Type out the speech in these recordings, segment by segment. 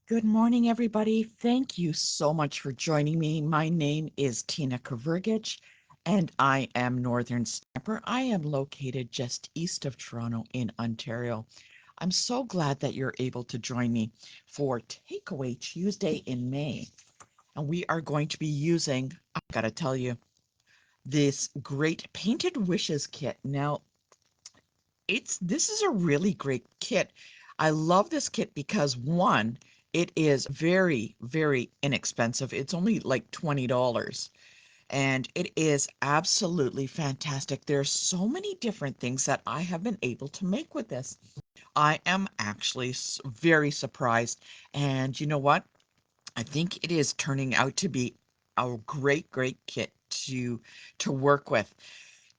Good morning, everybody. Thank you so much for joining me. My name is Tina Kavergich, and I am Northern Stamper. I am located just east of Toronto in Ontario. I'm so glad that you're able to join me for Takeaway Tuesday in May. And we are going to be using, I gotta tell you, this great Painted Wishes kit. Now, this is a really great kit. I love this kit because one, it is very, very inexpensive. It's only like $20 and it is absolutely fantastic. There's so many different things that I have been able to make with this. I am actually very surprised. And you know what? I think it is turning out to be a great, great kit to work with.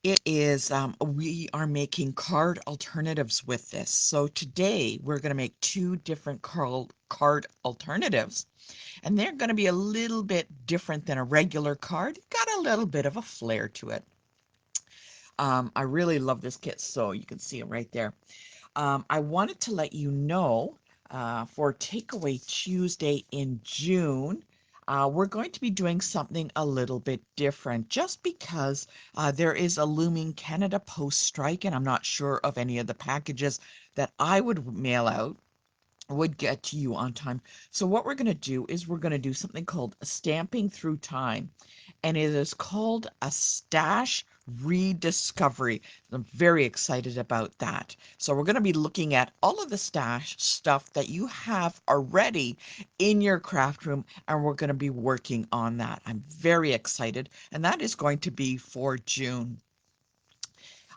It is, we are making card alternatives with this. So today we're going to make two different card alternatives, and they're going to be a little bit different than a regular card. Got a little bit of a flair to it. I really love this kit, so you can see it right there. I wanted to let you know for Takeaway Tuesday in June, we're going to be doing something a little bit different just because there is a looming Canada Post strike, and I'm not sure of any of the packages that I would mail out would get to you on time. So what we're going to do is we're going to do something called Stamping Through Time, and it is called a stash rediscovery. I'm very excited about that. So we're going to be looking at all of the stash stuff that you have already in your craft room, and we're going to be working on that. I'm very excited, and that is going to be for June.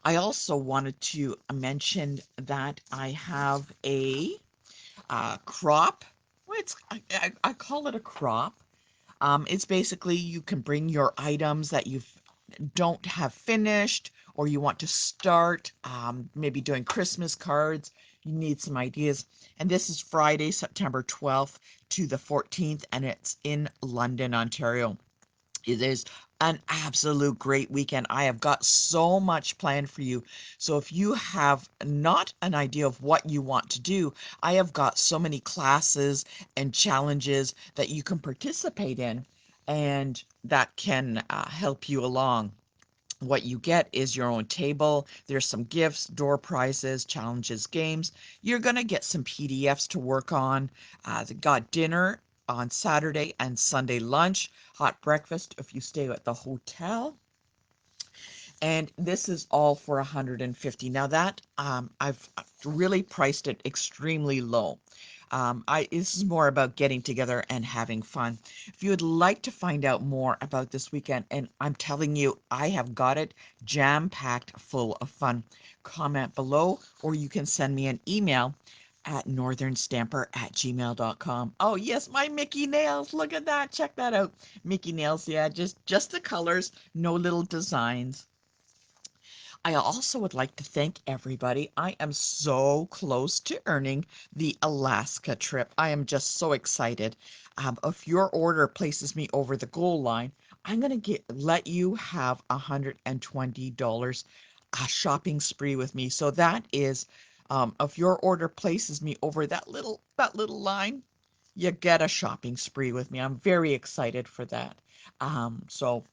I also wanted to mention that I have a crop. Well, I call it a crop. It's basically you can bring your items that you don't have finished or you want to start, maybe doing Christmas cards. You need some ideas. And this is Friday, September 12th to the 14th, and it's in London, Ontario. It is an absolute great weekend. I have got so much planned for you. So if you have not an idea of what you want to do, I have got so many classes and challenges that you can participate in and that can help you along. What you get is your own table. There's some gifts, door prizes, challenges, games. You're going to get some PDFs to work on. They got dinner on Saturday and Sunday lunch, hot breakfast if you stay at the hotel. And this is all for 150. Now that I've really priced it extremely low. This is more about getting together and having fun. If you would like to find out more about this weekend, and I'm telling you, I have got it jam-packed full of fun, comment below, or you can send me an email at northernstamper@gmail.com. Oh yes, my Mickey nails. Look at that. Check that out. Mickey nails. Yeah, just the colors, no little designs. I also would like to thank everybody. I am so close to earning the Alaska trip. I am just so excited. If your order places me over the goal line, I'm going to let you have $120 a shopping spree with me. So that is, if your order places me over that little line, you get a shopping spree with me. I'm very excited for that. So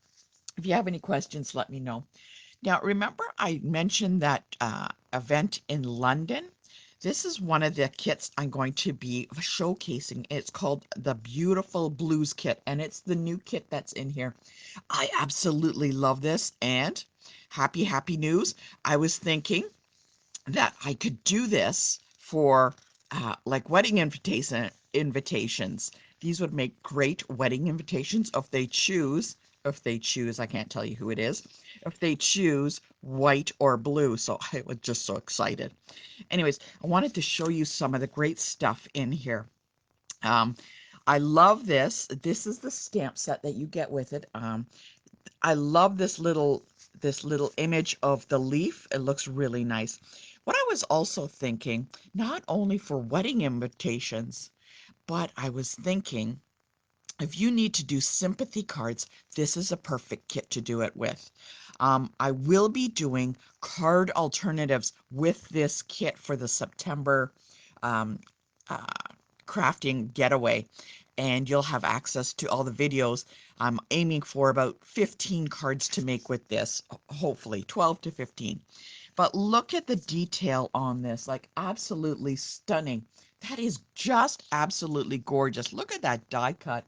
if you have any questions, let me know. Now, remember I mentioned that event in London? This is one of the kits I'm going to be showcasing. It's called the Beautiful Blues Kit, and it's the new kit that's in here. I absolutely love this, and happy, happy news. I was thinking that I could do this for like wedding invitations. These would make great wedding invitations if they choose, I can't tell you who it is, if they choose white or blue. So I was just so excited. Anyways, I wanted to show you some of the great stuff in here. Um, I love this. This is the stamp set that you get with it. I love this little image of the leaf. It looks really nice. What I was also thinking, not only for wedding invitations, but I was thinking if you need to do sympathy cards, this is a perfect kit to do it with. I will be doing card alternatives with this kit for the September um, uh, crafting getaway, and you'll have access to all the videos. I'm aiming for about 15 cards to make with this, hopefully 12 to 15. But look at the detail on this, like absolutely stunning. That is just absolutely gorgeous. Look at that die cut.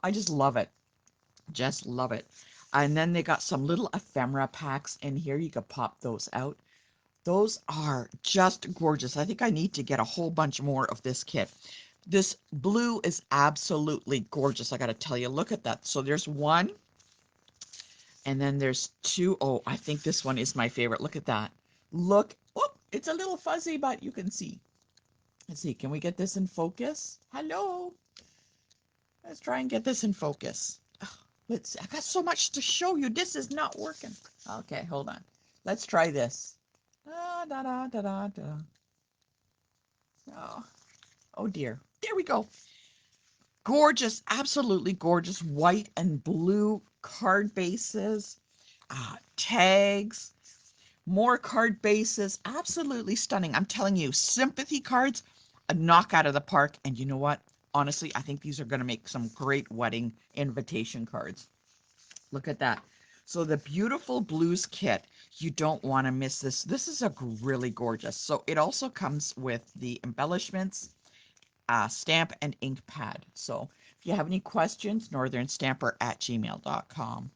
I just love it. Just love it. And then they got some little ephemera packs in here. You could pop those out. Those are just gorgeous. I think I need to get a whole bunch more of this kit. This blue is absolutely gorgeous. I got to tell you, look at that. So there's one, and then there's two. Oh, I think this one is my favorite. Look at that. Look. Oh, it's a little fuzzy, but you can see. Let's see. Can we get this in focus? Hello. Let's try and get this in focus. Let's. I got so much to show you. This is not working. Okay, hold on. Let's try this. Da, da, da, da, da, da. Oh, oh dear. There we go. Gorgeous, absolutely gorgeous white and blue card bases, tags, more card bases. Absolutely stunning. I'm telling you, sympathy cards, a knock out of the park. And you know what? Honestly, I think these are going to make some great wedding invitation cards. Look at that. So the beautiful blues kit, you don't want to miss this. This is a really gorgeous. So it also comes with the embellishments, stamp, and ink pad. So if you have any questions, northernstamper@gmail.com.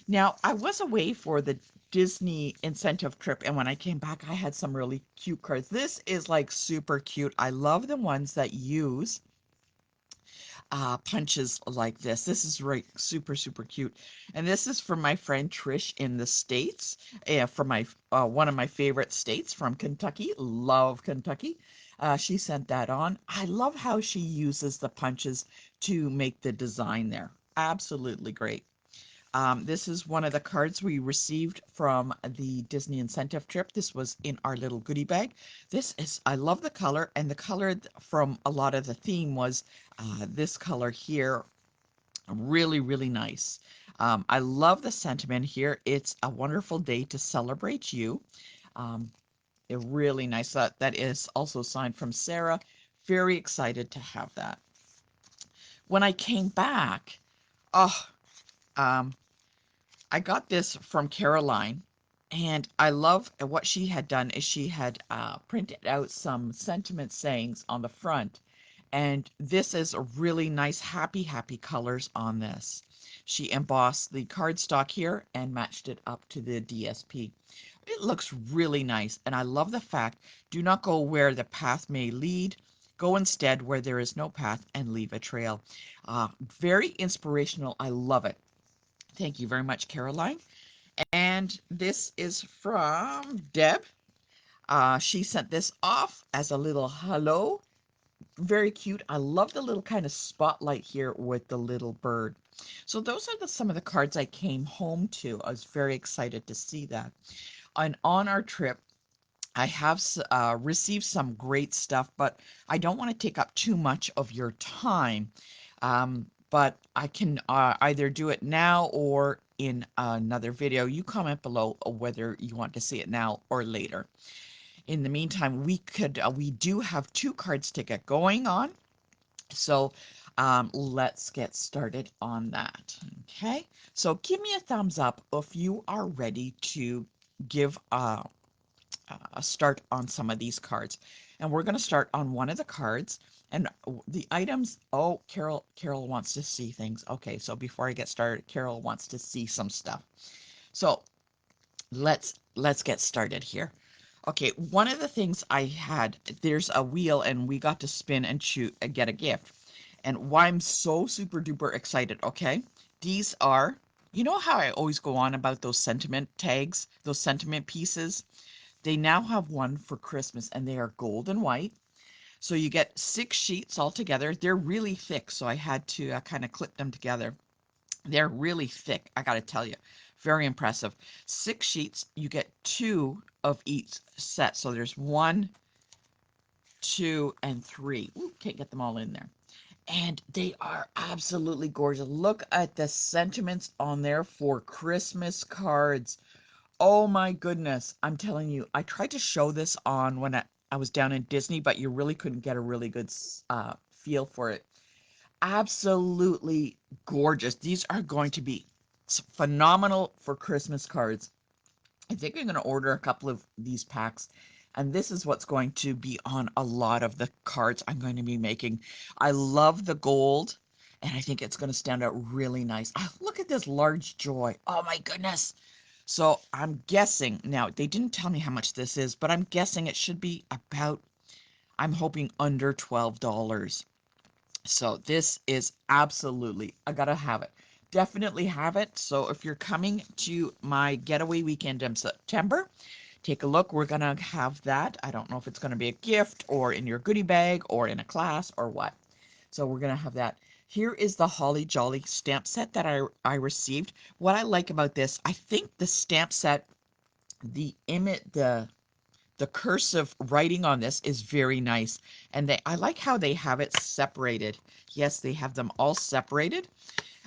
Now, I was away for the Disney incentive trip, and when I came back, I had some really cute cards. This is like super cute. I love the ones that use punches like this. This is right, super, super cute. And this is from my friend Trish in the States, from my one of my favorite states, from Kentucky. Love Kentucky. She sent that on. I love how she uses the punches to make the design there. Absolutely great. This is one of the cards we received from the Disney incentive trip. This was in our little goodie bag. This is, I love the color, and the color from a lot of the theme was this color here. Really, really nice. I love the sentiment here. It's a wonderful day to celebrate you. Um, really nice. That is also signed from Sarah. Very excited to have that. When I came back, oh, um, I got this from Caroline, and I love what she had done is she had printed out some sentiment sayings on the front, and this is a really nice happy colors on this. She embossed the cardstock here and matched it up to the DSP. It looks really nice, and I love the fact, do not go where the path may lead. Go instead where there is no path and leave a trail. Very inspirational. I love it. Thank you very much, Caroline. And this is from Deb. She sent this off as a little hello. Very cute. I love the little kind of spotlight here with the little bird. So those are some of the cards I came home to. I was very excited to see that. And on our trip, I have received some great stuff, but I don't want to take up too much of your time. But I can either do it now or in another video. You comment below whether you want to see it now or later. In the meantime, we do have 2 cards to get going on. So let's get started on that. Okay, so give me a thumbs up if you are ready to give a start on some of these cards. And we're going to start on one of the cards. And the items, oh, Carol wants to see things. Okay, so before I get started, Carol wants to see some stuff. So let's get started here. Okay, one of the things I had, there's a wheel and we got to spin and shoot and get a gift. And why I'm so super duper excited, okay? These are, you know how I always go on about those sentiment tags, those sentiment pieces? They now have one for Christmas and they are gold and white. So you get 6 sheets all together. They're really thick, so I had to kind of clip them together. They're really thick, I got to tell you. Very impressive. 6 sheets, you get 2 of each set. So there's 1, 2, and 3. Ooh, can't get them all in there. And they are absolutely gorgeous. Look at the sentiments on there for Christmas cards. Oh my goodness. I'm telling you, I tried to show this on when I was down in Disney, but you really couldn't get a really good feel for it. Absolutely gorgeous. These are going to be phenomenal for Christmas cards. I think I'm going to order a couple of these packs, and this is what's going to be on a lot of the cards I'm going to be making. I love the gold, and I think it's going to stand out really nice. Oh, look at this large joy. Oh my goodness. So I'm guessing, now they didn't tell me how much this is, but I'm guessing it should be about, I'm hoping under $12. So this is absolutely, I gotta have it. Definitely have it. So if you're coming to my getaway weekend in September, take a look. We're gonna have that. I don't know if it's gonna be a gift or in your goodie bag or in a class or what. So we're gonna have that. Here is the Holly Jolly stamp set that I received. What I like about this, I think the stamp set, the cursive writing on this is very nice, and I like how they have it separated. Yes, they have them all separated.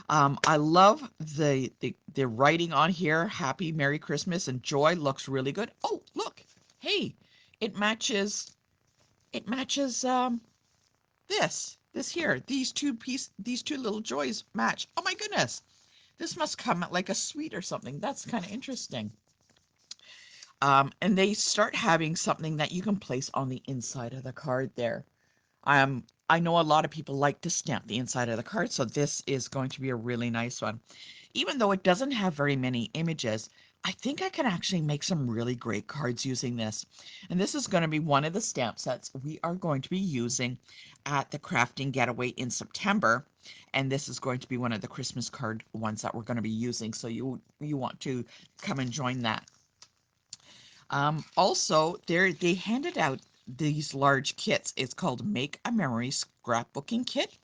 I love the writing on here. Happy Merry Christmas and joy looks really good. Oh, look, hey, it matches. It matches this here. These two little joys match. Oh my goodness, this must come at like a suite or something. That's kind of interesting. And they start having something that you can place on the inside of the card there. I know a lot of people like to stamp the inside of the card, so this is going to be a really nice one. Even though it doesn't have very many images, I think I can actually make some really great cards using this. And this is going to be one of the stamp sets we are going to be using at the Crafting Getaway in September. And this is going to be one of the Christmas card ones that we're going to be using. So you want to come and join that. Also, they handed out these large kits. It's called Make a Memory Scrapbooking Kit.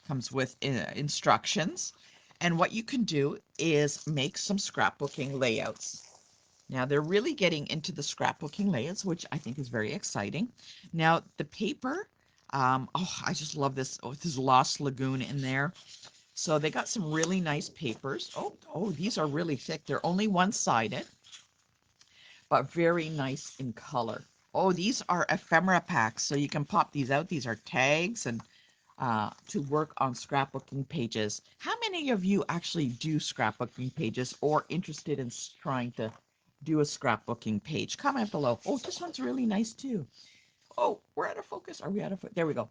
Comes with instructions. And what you can do is make some scrapbooking layouts. Now they're really getting into the scrapbooking layouts, which I think is very exciting. Now the paper, oh, I just love this. Oh, this Lost Lagoon in there. So they got some really nice papers. Oh, these are really thick. They're only one-sided, but very nice in color. Oh, these are ephemera packs, so you can pop these out. These are tags and to work on scrapbooking pages. How many of you actually do scrapbooking pages or interested in trying to do a scrapbooking page? Comment below. Oh, this one's really nice too. Oh, we're out of focus. Are we out of focus? There we go.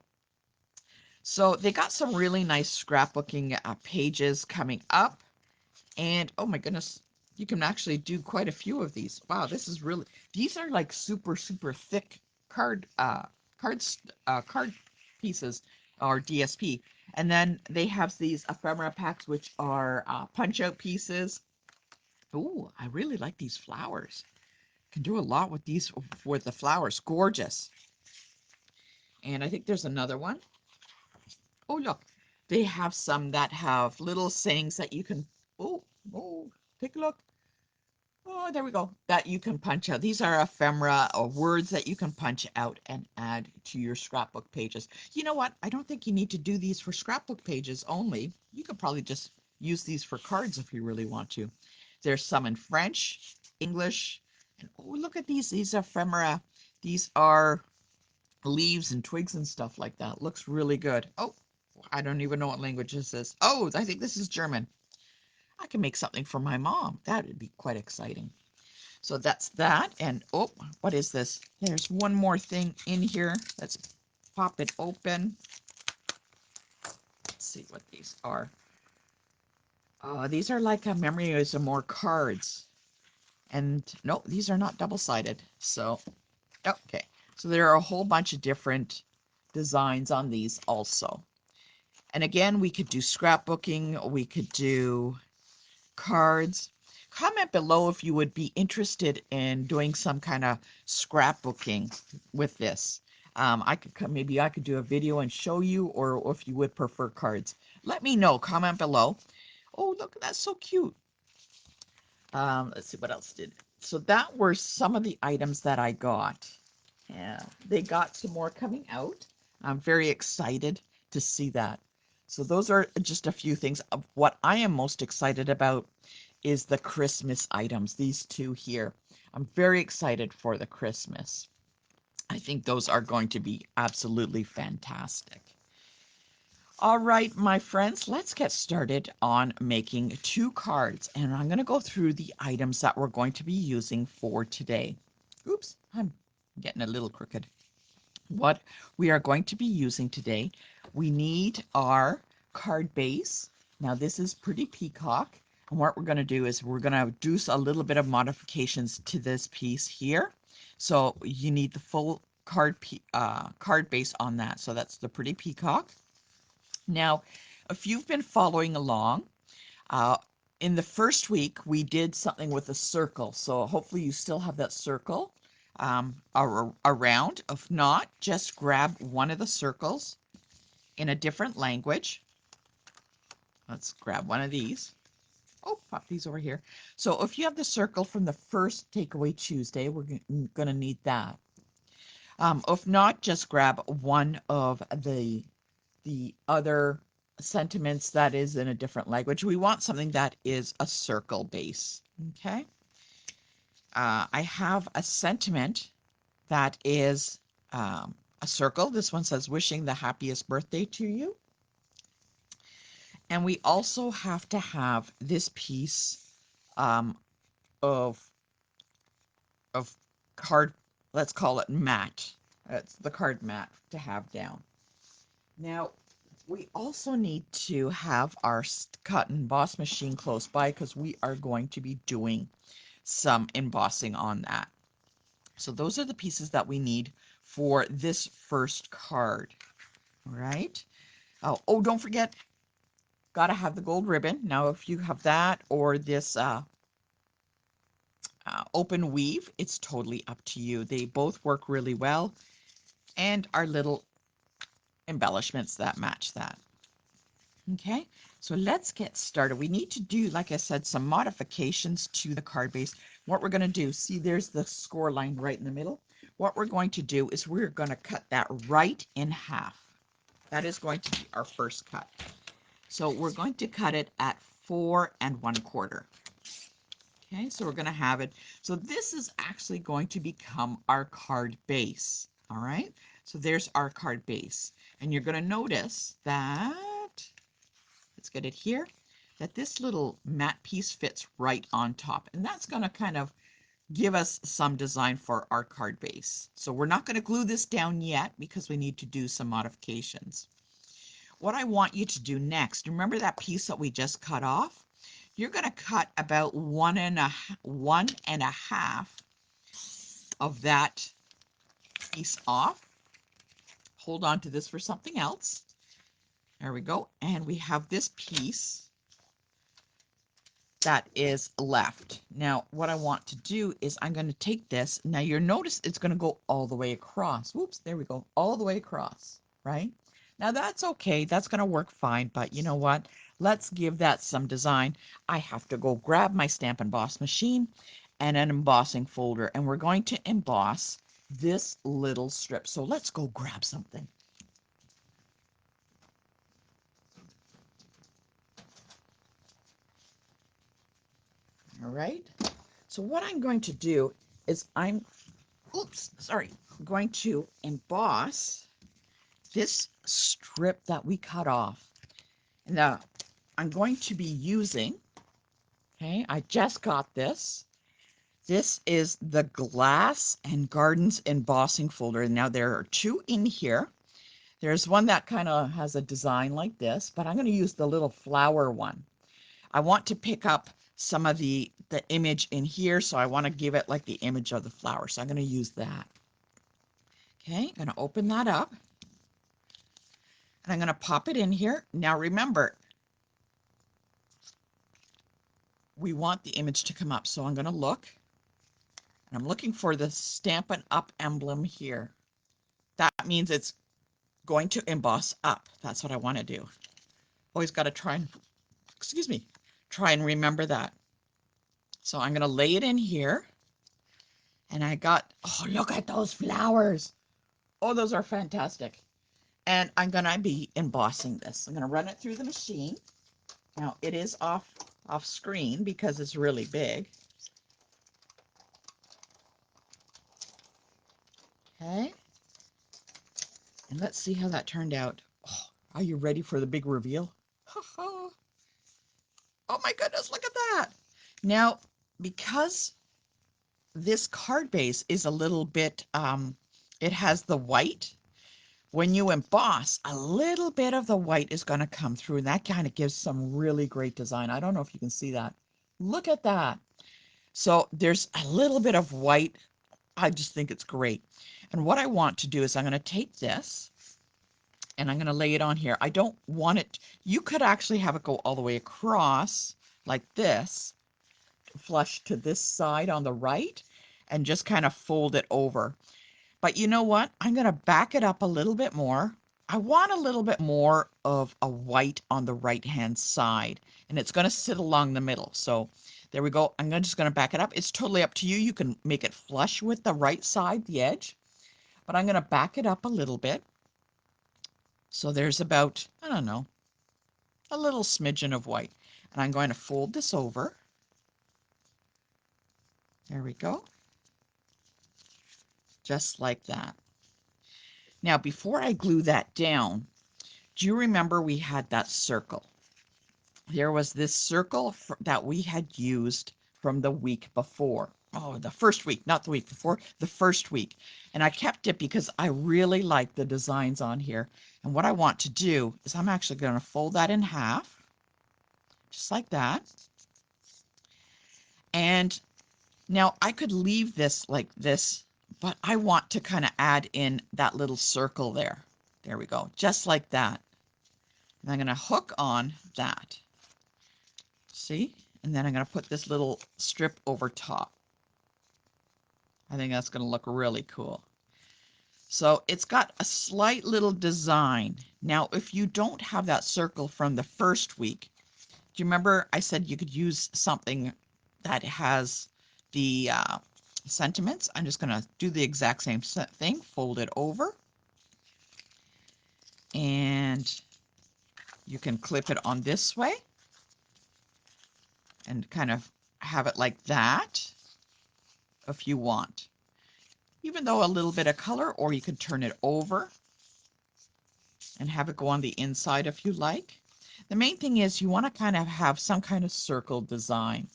So they got some really nice scrapbooking pages coming up. And oh my goodness, you can actually do quite a few of these. Wow, this is really, these are like super, super thick card pieces or DSP. And then they have these ephemera packs, which are punch out pieces. Oh, I really like these flowers. Can do a lot with these with the flowers. Gorgeous. And I think there's another one. Oh, look, they have some that have little sayings that you can, oh, take a look. Oh, there we go. That you can punch out. These are ephemera or words that you can punch out and add to your scrapbook pages. You know what? I don't think you need to do these for scrapbook pages only. You could probably just use these for cards if you really want to. There's some in French, English, and oh, look at these. These ephemera. These are leaves and twigs and stuff like that. Looks really good. Oh, I don't even know what language this is. Oh, I think this is German. I can make something for my mom. That would be quite exciting. So that's that. And oh, what is this? There's one more thing in here. Let's pop it open. Let's see what these are. These are like a memory of some more cards. And no, these are not double-sided. So, okay. So there are a whole bunch of different designs on these also. And again, we could do scrapbooking. We could do cards. Comment below if you would be interested in doing some kind of scrapbooking with this. Maybe I could do a video and show you, or if you would prefer cards. Let me know. Comment below. Oh, look, that's so cute. Let's see what else did. So that were some of the items that I got. Yeah, they got some more coming out. I'm very excited to see that. So those are just a few things. Of what I am most excited about is the Christmas items, these two here. I'm very excited for the Christmas. I think those are going to be absolutely fantastic. All right, my friends, let's get started on making 2 cards. And I'm going to go through the items that we're going to be using for today. Oops, I'm getting a little crooked. What we are going to be using today, we need our card base. Now this is Pretty Peacock. And what we're going to do is we're going to do a little bit of modifications to this piece here. So you need the full card base on that. So that's the Pretty Peacock. Now, if you've been following along, uh, in the first week, we did something with a circle. So hopefully you still have that circle around. If not, just grab one of the circles in a different language. Let's grab one of these. Oh, pop these over here. So if you have the circle from the first Takeaway Tuesday, we're going to need that. If not, just grab one of the other sentiments that is in a different language. We want something that is a circle base. Okay. I have a sentiment that is a circle. This one says, wishing the happiest birthday to you. And we also have to have this piece of card, let's call it mat. It's the card mat to have down. Now, we also need to have our cut and emboss machine close by because we are going to be doing some embossing on that. So those are the pieces that we need for this first card. All right. Oh, don't forget, got to have the gold ribbon. Now, if you have that or this open weave, it's totally up to you. They both work really well, and our little embellishments that match that. Okay, so let's get started. We need to do, like I said, some modifications to the card base. What we're going to do, see there's the score line right in the middle. What we're going to do is we're going to cut that right in half. That is going to be our first cut. So we're going to cut it at 4 1/4. Okay, so we're going to have it. So this is actually going to become our card base. All right, so there's our card base. And you're going to notice that, let's get it here, that this little matte piece fits right on top. And that's going to kind of give us some design for our card base. So we're not going to glue this down yet because we need to do some modifications. What I want you to do next, remember that piece that we just cut off? You're going to cut about one and a half of that piece off. Hold on to this for something else. There we go. And we have this piece that is left. Now, what I want to do is I'm going to take this. Now, you'll notice it's going to go all the way across. Whoops, there we go. All the way across, right? Now, that's okay. That's going to work fine. But you know what? Let's give that some design. I have to go grab my Stamp Emboss machine and an embossing folder. And we're going to emboss this little strip. So let's go grab something. All right. So what I'm going to do is I'm going to emboss this strip that we cut off. Now, I'm going to be using, okay, I just got this. This is the Glass and Gardens embossing folder. Now, there are 2 in here. There's one that kind of has a design like this, but I'm going to use the little flower one. I want to pick up some of the image in here, so I want to give it like the image of the flower. So I'm going to use that. Okay, I'm going to open that up. And I'm going to pop it in here. Now remember, we want the image to come up. So I'm going to look. And I'm looking for the Stampin' Up emblem here. That means it's going to emboss up. That's what I want to do. Always got to try and remember that. So I'm going to lay it in here. And I got, oh, look at those flowers. Oh, those are fantastic. And I'm going to be embossing this. I'm going to run it through the machine. Now it is off screen because it's really big. Okay. And let's see how that turned out. Oh, are you ready for the big reveal? Oh my goodness, look at that. Now, because this card base is a little bit, it has the white. When you emboss, a little bit of the white is going to come through, and that kind of gives some really great design. I don't know if you can see that. Look at that. So there's a little bit of white. I just think it's great. And what I want to do is I'm going to take this and I'm going to lay it on here. I don't want it, you could actually have it go all the way across like this, flush to this side on the right, and just kind of fold it over. But you know what? I'm going to back it up a little bit more. I want a little bit more of a white on the right-hand side, and it's going to sit along the middle. So there we go. I'm just going to back it up. It's totally up to you. You can make it flush with the right side, the edge, but I'm going to back it up a little bit. So there's about, I don't know, a little smidgen of white. And I'm going to fold this over. There we go. Just like that. Now, before I glue that down, do you remember we had that circle? There was this circle that we had used from the week before. Oh, the first week, not the week before, the first week. And I kept it because I really like the designs on here. And what I want to do is I'm actually going to fold that in half, just like that. And now I could leave this like this, but I want to kind of add in that little circle there. There we go, just like that. And I'm going to hook on that. See? And then I'm going to put this little strip over top. I think that's going to look really cool. So it's got a slight little design. Now, if you don't have that circle from the first week, do you remember I said you could use something that has the sentiments? I'm just going to do the exact same thing, fold it over, and you can clip it on this way and kind of have it like that if you want. Even though a little bit of color, or you can turn it over and have it go on the inside if you like. The main thing is you want to kind of have some kind of circle design,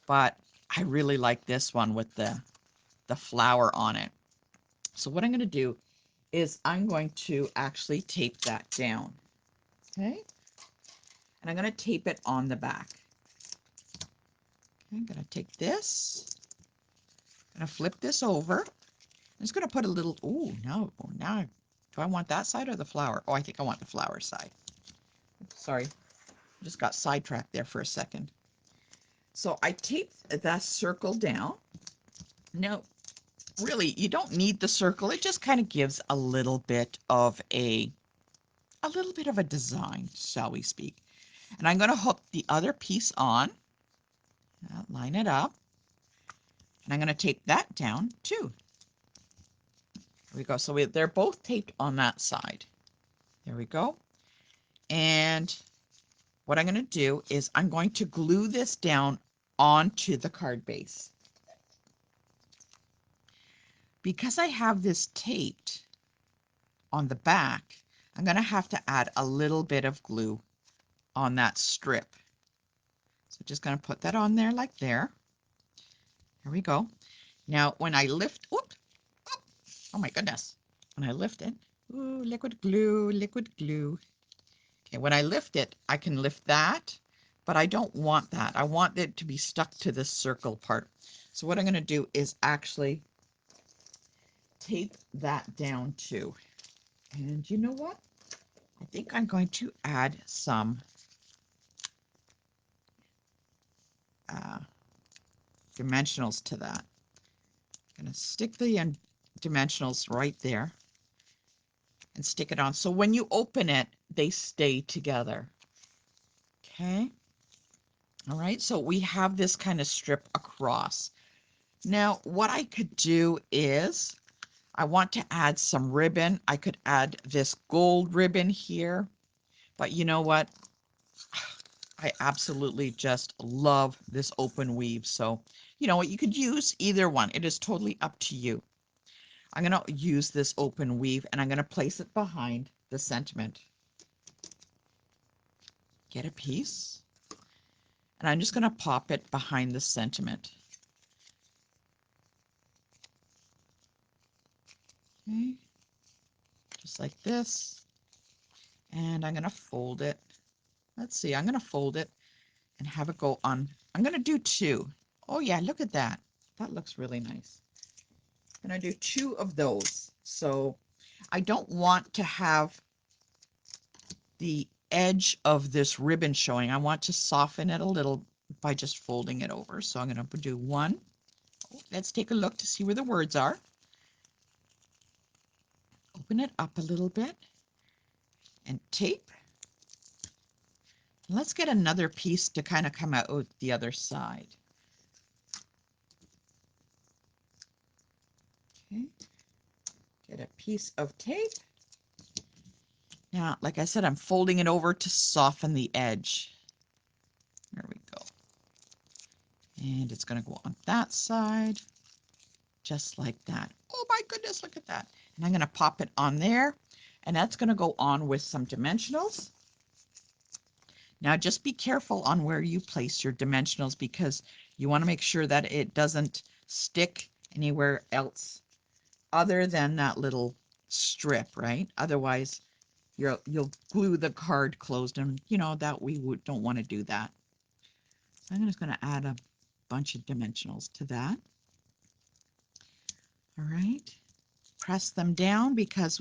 but I really like this one with the flower on it. So what I'm going to do is I'm going to actually tape that down. Okay. And I'm going to tape it on the back. Okay, I'm going to take this, I'm going to flip this over. I'm just going to put a little, oh, no, now, do I want that side or the flower? Oh, I think I want the flower side. Sorry, just got sidetracked there for a second. So I taped that circle down. Now, really, you don't need the circle. It just kind of gives a little bit of a design, shall we speak. And I'm going to hook the other piece on, line it up, and I'm going to tape that down too. There we go. So they're both taped on that side. There we go. And what I'm going to do is I'm going to glue this down onto the card base. Because I have this taped on the back, I'm going to have to add a little bit of glue on that strip. So just going to put that on there like there. There we go. Now when I lift, oh my goodness, when I lift it, ooh, liquid glue, liquid glue. Okay, when I lift it, I can lift that, but I don't want that. I want it to be stuck to this circle part. So what I'm going to do is actually tape that down too. And you know what? I think I'm going to add some dimensionals to that. I'm going to stick the dimensionals right there and stick it on. So when you open it, they stay together. Okay. All right. So we have this kind of strip across. Now, what I could do is I want to add some ribbon. I could add this gold ribbon here, but you know what? I absolutely just love this open weave. So, you know what? You could use either one. It is totally up to you. I'm going to use this open weave and I'm going to place it behind the sentiment. Get a piece, and I'm just going to pop it behind the sentiment. Okay, just like this. And I'm going to fold it. Let's see, I'm going to fold it and have it go on. I'm going to do two. Oh yeah, look at that. That looks really nice. I'm going to do two of those. So I don't want to have the edge of this ribbon showing. I want to soften it a little by just folding it over. So I'm going to do one. Let's take a look to see where the words are. Open it up a little bit and tape. Let's get another piece to kind of come out the other side. Okay, get a piece of tape. Now, like I said, I'm folding it over to soften the edge. There we go. And it's going to go on that side, just like that. Oh my goodness, look at that. And I'm going to pop it on there, and that's going to go on with some dimensionals. Now, just be careful on where you place your dimensionals because you want to make sure that it doesn't stick anywhere else other than that little strip, right? Otherwise, you'll glue the card closed, and you know that we don't want to do that. So I'm just going to add a bunch of dimensionals to that. All right, press them down because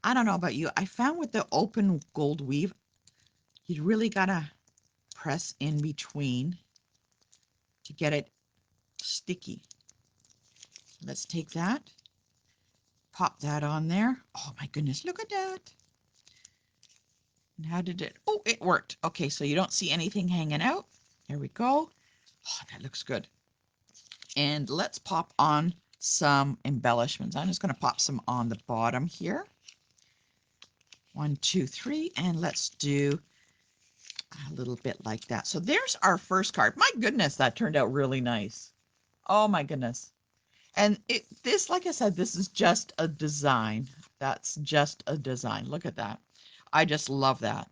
I don't know about you. I found with the open gold weave, you really got to press in between to get it sticky. Let's take that, pop that on there. Oh my goodness, look at that. And how did it? Oh, it worked. Okay, so you don't see anything hanging out. There we go. Oh, that looks good. And let's pop on some embellishments. I'm just going to pop some on the bottom here. 1, 2, 3, and let's do a little bit like that. So there's our first card. My goodness, that turned out really nice. Oh my goodness. And this, like I said, this is just a design. That's just a design. Look at that. I just love that.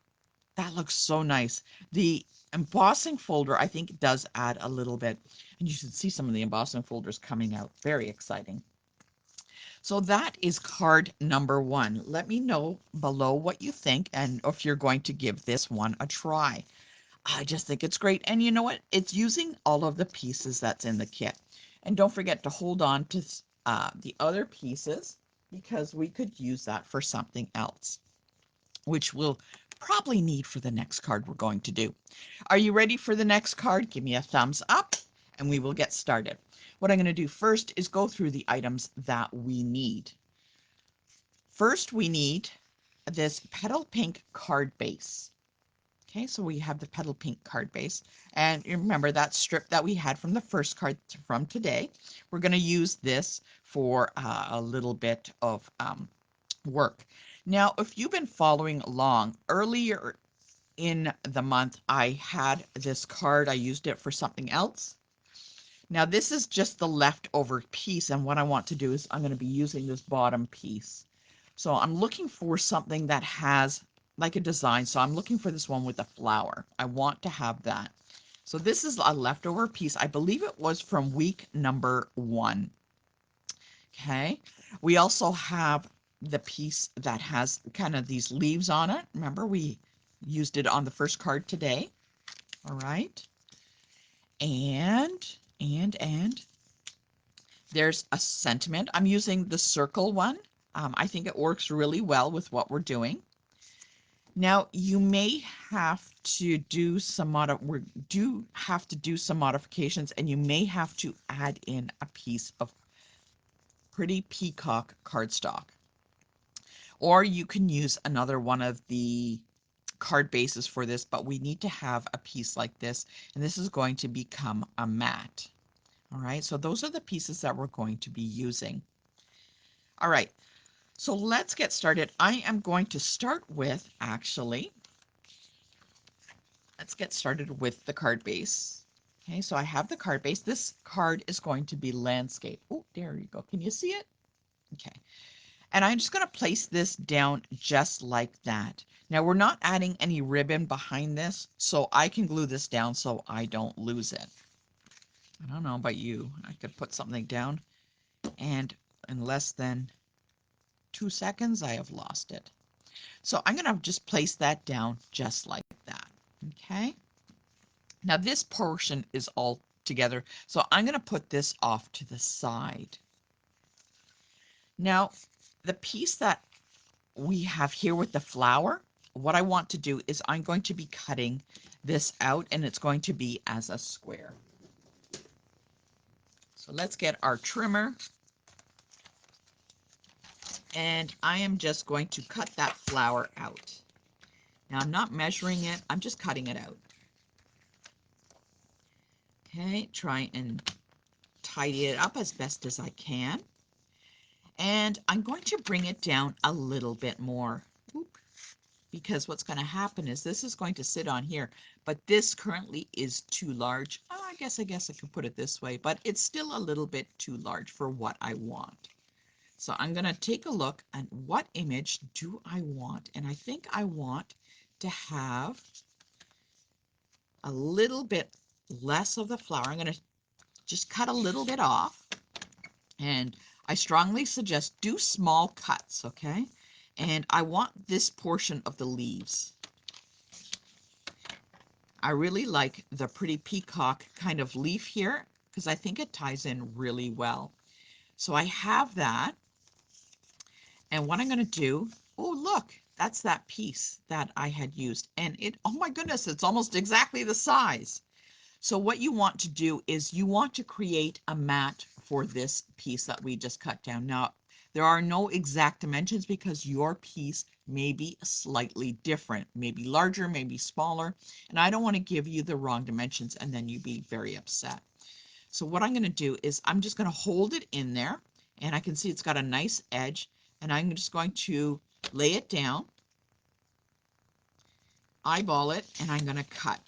That looks so nice. The embossing folder, I think, does add a little bit. And you should see some of the embossing folders coming out. Very exciting. So that is card number 1. Let me know below what you think and if you're going to give this one a try. I just think it's great. And you know what? It's using all of the pieces that's in the kit. And don't forget to hold on to the other pieces because we could use that for something else, which we'll probably need for the next card we're going to do. Are you ready for the next card? Give me a thumbs up and we will get started. What I'm going to do first is go through the items that we need. First, we need this Petal Pink card base. Okay, so we have the Petal Pink card base. And you remember that strip that we had from the first card from today. We're going to use this for a little bit of work. Now, if you've been following along, earlier in the month, I had this card. I used it for something else. Now, this is just the leftover piece, and what I want to do is I'm going to be using this bottom piece. So I'm looking for something that has like a design. So I'm looking for this one with a flower. I want to have that. So this is a leftover piece. I believe it was from week number 1. Okay. We also have the piece that has kind of these leaves on it. Remember, we used it on the first card today. All right. And there's a sentiment. I'm using the circle one. I think it works really well with what we're doing. Now you may have to do some modifications, and you may have to add in a piece of pretty peacock cardstock, or you can use another one of the card bases for this, but we need to have a piece like this, and this is going to become a mat. All right, so those are the pieces that we're going to be using. All right, so let's get started. I am going to start with, let's get started with the card base. Okay, so I have the card base. This card is going to be landscape. Oh, there you go. Can you see it? Okay. And I'm just going to place this down just like that. Now we're not adding any ribbon behind this, so I can glue this down so I don't lose it. I don't know about you. I could put something down and in less than 2 seconds, I have lost it. So I'm going to just place that down just like that. Okay. Now this portion is all together, so I'm going to put this off to the side. Now, the piece that we have here with the flower, what I want to do is I'm going to be cutting this out, and it's going to be as a square. So let's get our trimmer, and I am just going to cut that flower out. Now I'm not measuring it, I'm just cutting it out. Okay, try and tidy it up as best as I can. And I'm going to bring it down a little bit more. Oop. Because what's going to happen is this is going to sit on here, but this currently is too large. Oh, I guess I could put it this way, but it's still a little bit too large for what I want. So I'm going to take a look at what image do I want, and I think I want to have a little bit less of the flower. I'm going to just cut a little bit off, and I strongly suggest do small cuts, okay? And I want this portion of the leaves. I really like the pretty peacock kind of leaf here because I think it ties in really well. So I have that, and what I'm going to do, oh look, that's that piece that I had used, and it, oh my goodness, it's almost exactly the size. So what you want to do is you want to create a mat for this piece that we just cut down. Now, there are no exact dimensions because your piece may be slightly different, maybe larger, maybe smaller, and I don't want to give you the wrong dimensions and then you be very upset. So what I'm going to do is I'm just going to hold it in there, and I can see it's got a nice edge, and I'm just going to lay it down, eyeball it, and I'm going to cut.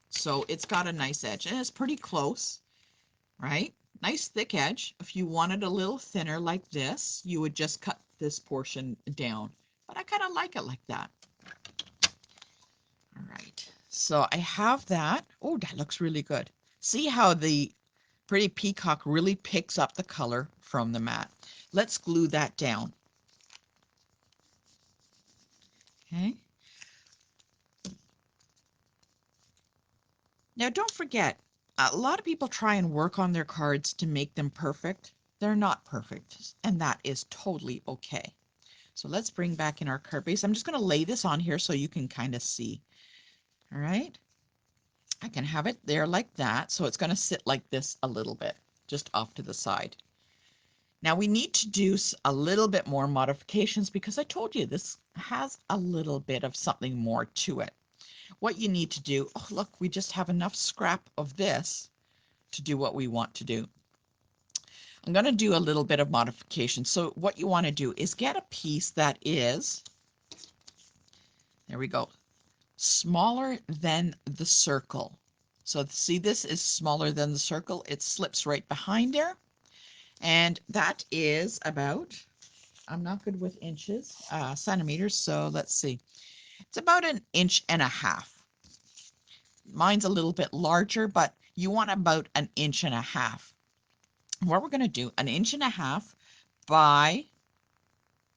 So it's got a nice edge, and it's pretty close, right? Nice thick edge. If you wanted a little thinner like this, you would just cut this portion down. But I kind of like it like that. All right. So I have that. Oh, that looks really good. See how the pretty peacock really picks up the color from the mat. Let's glue that down. Okay. Now don't forget, a lot of people try and work on their cards to make them perfect. They're not perfect, and that is totally okay. So let's bring back in our card base. I'm just going to lay this on here so you can kind of see. All right. I can have it there like that. So it's going to sit like this a little bit, just off to the side. Now we need to do a little bit more modifications because I told you this has a little bit of something more to it. What you need to do, oh look, we just have enough scrap of this to do what we want to do. I'm going to do a little bit of modification. So what you want to do is get a piece that is, there we go, smaller than the circle. So see, this is smaller than the circle. It slips right behind there. And that is about, I'm not good with inches, centimeters. So let's see. It's about 1.5 inches. Mine's a little bit larger, but you want about 1.5 inches. What we're going to do, 1.5 inches by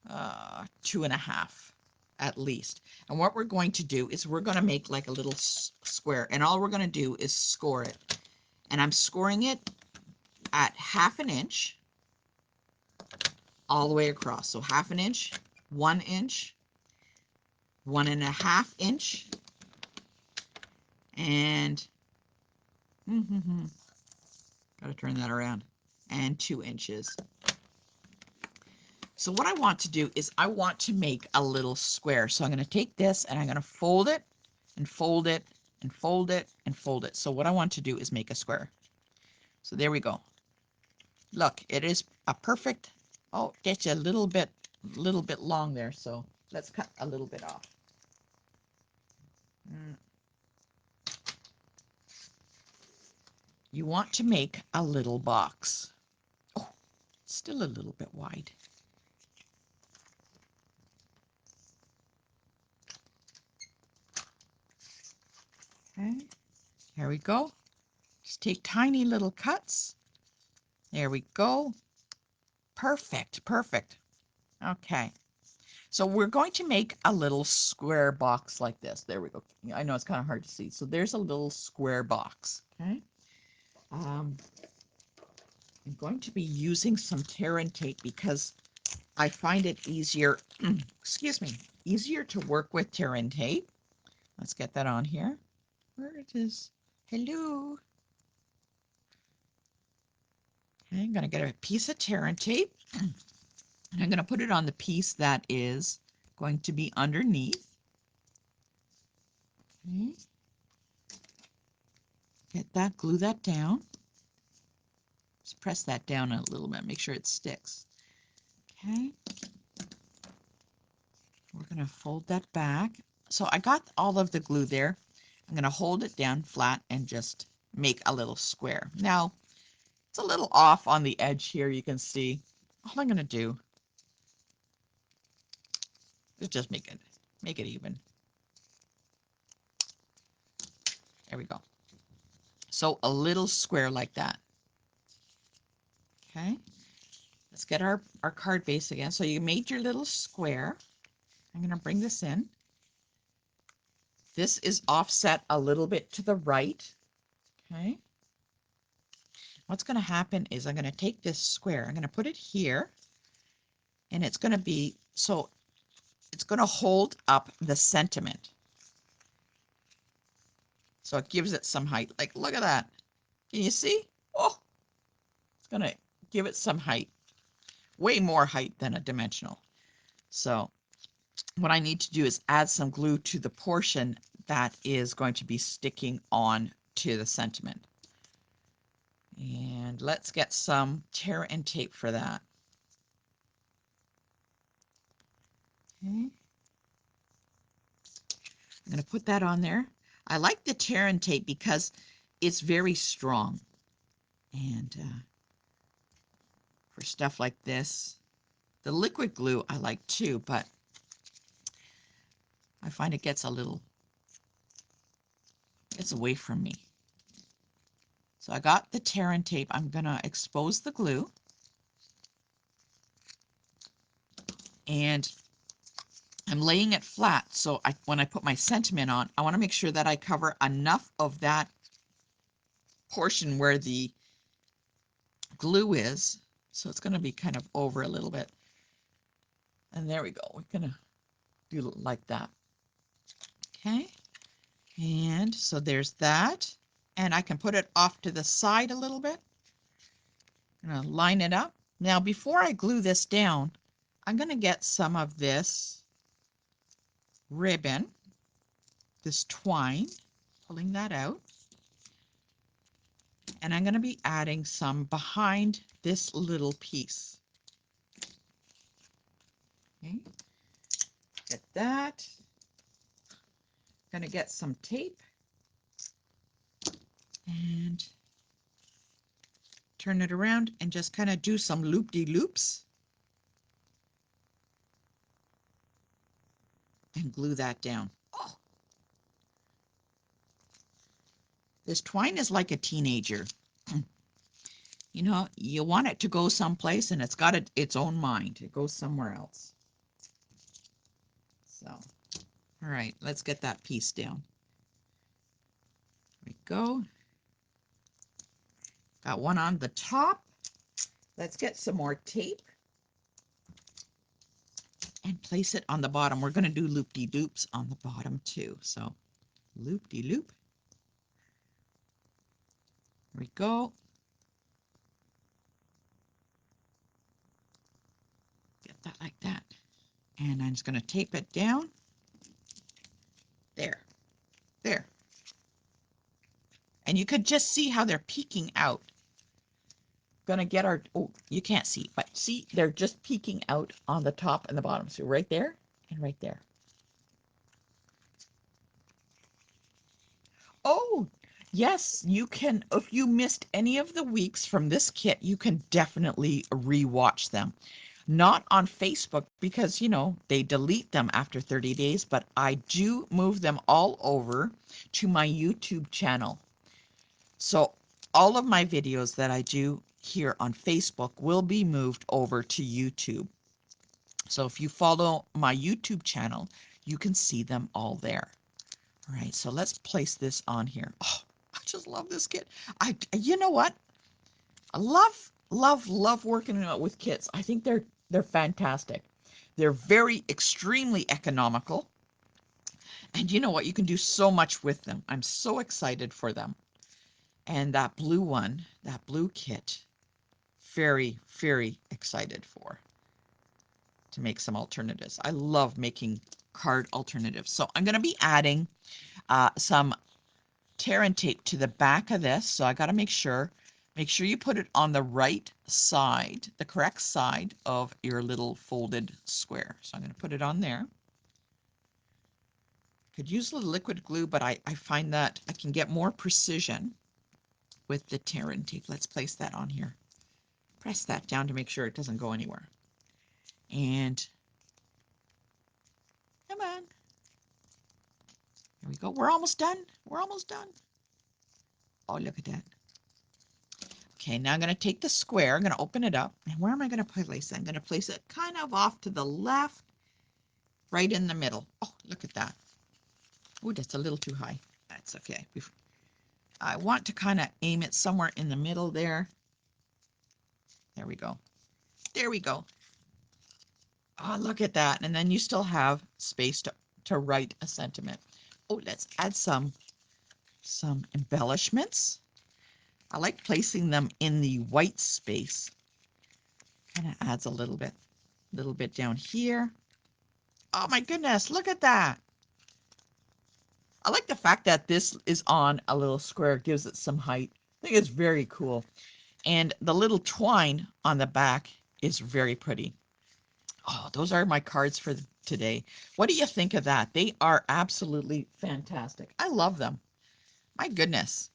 2.5 at least. And what we're going to do is we're going to make like a little square, and all we're going to do is score it. And I'm scoring it at 1/2 inch all the way across. So 1/2 inch, 1 inch, 1.5 inch, and gotta turn that around, and 2 inches. So what I want to do is I want to make a little square. So I'm going to take this and I'm going to fold it and fold it and fold it and fold it. So what I want to do is make a square. So there we go. Look, it is a perfect, oh, it's a little bit long there. So let's cut a little bit off. You want to make a little box. Oh, still a little bit wide. Okay, here we go. Just take tiny little cuts. There we go. Perfect, perfect. Okay, so we're going to make a little square box like this. There we go. I know it's kind of hard to see. So there's a little square box. Okay. I'm going to be using some tear and tape because I find it easier, excuse me, easier to work with tear and tape. Let's get that on here. Where it is. Hello. Okay, I'm going to get a piece of tear and tape. And I'm going to put it on the piece that is going to be underneath. Okay. Get that, glue that down. Just press that down a little bit, make sure it sticks. Okay. We're going to fold that back. So I got all of the glue there. I'm going to hold it down flat and just make a little square. Now, it's a little off on the edge here, you can see. All I'm going to do is just make it even. There we go. So a little square like that. Okay. Let's get our card base again. So you made your little square. I'm going to bring this in. This is offset a little bit to the right. Okay. What's going to happen is I'm going to take this square. I'm going to put it here. And it's going to be, so it's going to hold up the sentiment. So it gives it some height. Like, look at that. Can you see? Oh, it's going to give it some height. Way more height than a dimensional. So what I need to do is add some glue to the portion that is going to be sticking on to the sentiment. And let's get some tear and tape for that. Okay. I'm going to put that on there. I like the tear and tape because it's very strong. And for stuff like this, the liquid glue I like too, but I find it gets away from me. So I got the tear and tape. I'm going to expose the glue. And I'm laying it flat. So when I put my sentiment on, I want to make sure that I cover enough of that portion where the glue is. So it's going to be kind of over a little bit. And there we go. We're going to do it like that. Okay. And so there's that. And I can put it off to the side a little bit. I'm going to line it up. Now, before I glue this down, I'm going to get some of this ribbon, this twine, pulling that out. And I'm going to be adding some behind this little piece. Okay. Get that. Going to get some tape and turn it around and just kind of do some loop-de-loops and glue that down. Oh, this twine is like a teenager. You know, you want it to go someplace and it's got its own mind. It goes somewhere else. So, all right, let's get that piece down. There we go. Got one on the top. Let's get some more tape and place it on the bottom. We're going to do loop-de-loops on the bottom too. So loop-de-loop. There we go. Get that like that. And I'm just going to tape it down. There. There. And you could just see how they're peeking out. Going to get our, oh, you can't see, but see, they're just peeking out on the top and the bottom. So right there and right there. Oh, yes, you can. If you missed any of the weeks from this kit, you can definitely rewatch them. Not on Facebook because, they delete them after 30 days, but I do move them all over to my YouTube channel. So all of my videos that I do here on Facebook will be moved over to YouTube. So if you follow my YouTube channel, you can see them all there. All right, so let's place this on here. Oh, I just love this kit. You know what? I love working with kits. I think they're fantastic. They're very extremely economical. And you know what? You can do so much with them. I'm so excited for them. And that blue one, that blue kit, very, very excited to make some alternatives. I love making card alternatives. So I'm going to be adding some tear and tape to the back of this. So I got to make sure you put it on the right side, the correct side of your little folded square. So I'm going to put it on there. Could use a little liquid glue, but I find that I can get more precision with the tear and tape. Let's place that on here. Press that down to make sure it doesn't go anywhere. And come on. Here we go. We're almost done. We're almost done. Oh, look at that. Okay, now I'm going to take the square. I'm going to open it up. And where am I going to place it? I'm going to place it kind of off to the left, right in the middle. Oh, look at that. Oh, that's a little too high. That's okay. I want to kind of aim it somewhere in the middle there. There we go. There we go. Oh, look at that. And then you still have space to write a sentiment. Oh, let's add some embellishments. I like placing them in the white space. Kind of adds a little bit down here. Oh my goodness, look at that. I like the fact that this is on a little square, gives it some height. I think it's very cool. And the little twine on the back is very pretty. Oh, those are my cards for today. What do you think of that? They are absolutely fantastic. I love them. My goodness.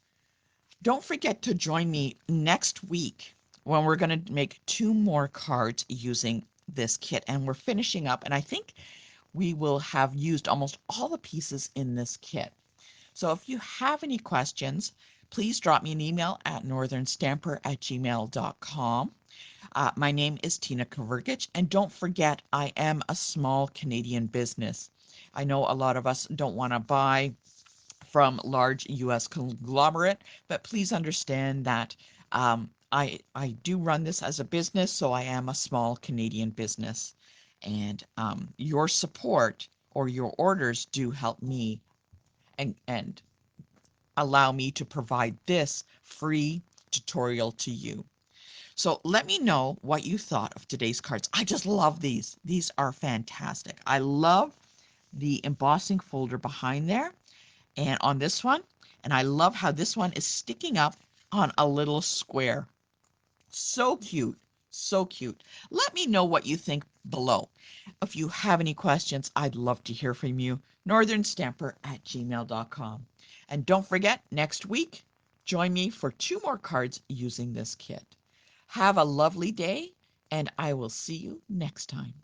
Don't forget to join me next week when we're going to make 2 more cards using this kit. And we're finishing up, and I think we will have used almost all the pieces in this kit. So if you have any questions, please drop me an email at northernstamper@gmail.com. My name is Tina Kavergich, and don't forget, I am a small Canadian business. I know a lot of us don't want to buy from large U.S. conglomerate, but please understand that I do run this as a business, so I am a small Canadian business, and your support or your orders do help me and allow me to provide this free tutorial to you. So let me know what you thought of today's cards. I just love these. These are fantastic. I love the embossing folder behind there and on this one. And I love how this one is sticking up on a little square. So cute. So cute. Let me know what you think below. If you have any questions, I'd love to hear from you. northernstamper@gmail.com. And don't forget, next week, join me for 2 more cards using this kit. Have a lovely day, and I will see you next time.